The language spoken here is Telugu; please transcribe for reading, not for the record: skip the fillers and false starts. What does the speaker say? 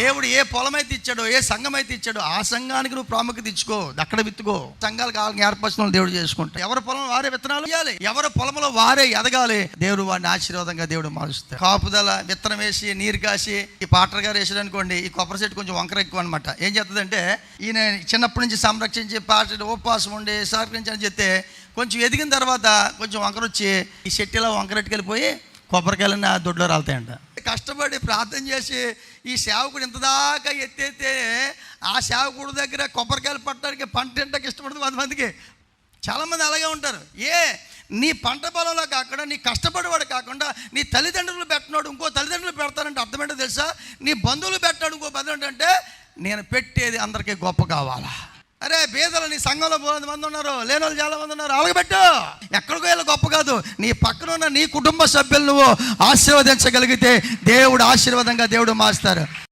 దేవుడు ఏ పొలం అయితే ఇచ్చాడో, ఏ సంఘం అయితే ఇచ్చాడో ఆ సంఘానికి నువ్వు ప్రాముఖ్యత ఇచ్చుకో, అక్కడ విత్తుకో. సంఘాలు కావాలని ఏర్పరచిన దేవుడు చేసుకుంటాడు. ఎవరి పొలం వారే విత్తనాలు వేయాలి, ఎవరి పొలంలో వారే ఎదగాలి. దేవుడు వాడిని ఆశీర్వాదంగా దేవుడు మారుస్తాడు. కాపుదల, విత్తనం వేసి నీరు కాసి ఈ పాటర్ గారు వేసాడు అనుకోండి, ఈ కొబ్బరి చెట్టు కొంచెం వంకర ఎక్కువ అనమాట. ఏం చేస్తుందంటే ఈయన చిన్నప్పటి నుంచి సంరక్షించి పాట ఉపవాసం ఉండి సహకరించని చెప్తే కొంచెం ఎదిగిన తర్వాత కొంచెం వంకర వచ్చి ఈ చెట్టు ఇలా వంకరెట్టుకెళ్ళిపోయి కొబ్బరికాయలన్నీ ఆ దొడ్లో రాలుతాయంట. కష్టపడి ప్రార్థన చేసి ఈ సేవకుడు ఇంత దాకా ఎత్తైతే ఆ సేవకుడు దగ్గర కొబ్బరికాయలు పట్టడానికి పంట తింటానికి ఇష్టపడుతుంది 10 మందికి. చాలామంది అలాగే ఉంటారు. నీ పంట పొలంలో కాకుండా, నీ కష్టపడేవాడు కాకుండా, నీ తల్లిదండ్రులు పెట్టినాడు ఇంకో తల్లిదండ్రులు పెడతానంటే అర్థమేంటో తెలుసా? నీ బంధువులు పెట్టాడు ఇంకో బంధువులు అంటే నేను పెట్టేది అందరికీ గొప్ప కావాలా? అరే బేదలు నీ సంఘంలో 100 మంది ఉన్నారు, లేని వాళ్ళు చాలా మంది ఉన్నారు, అలాగే పెట్టు. ఎక్కడికో వెళ్ళి గొప్ప కాదు, నీ పక్కన ఉన్న నీ కుటుంబ సభ్యులు నువ్వు ఆశీర్వదించగలిగితే దేవుడు ఆశీర్వాదంగా దేవుడు మారుస్తారు.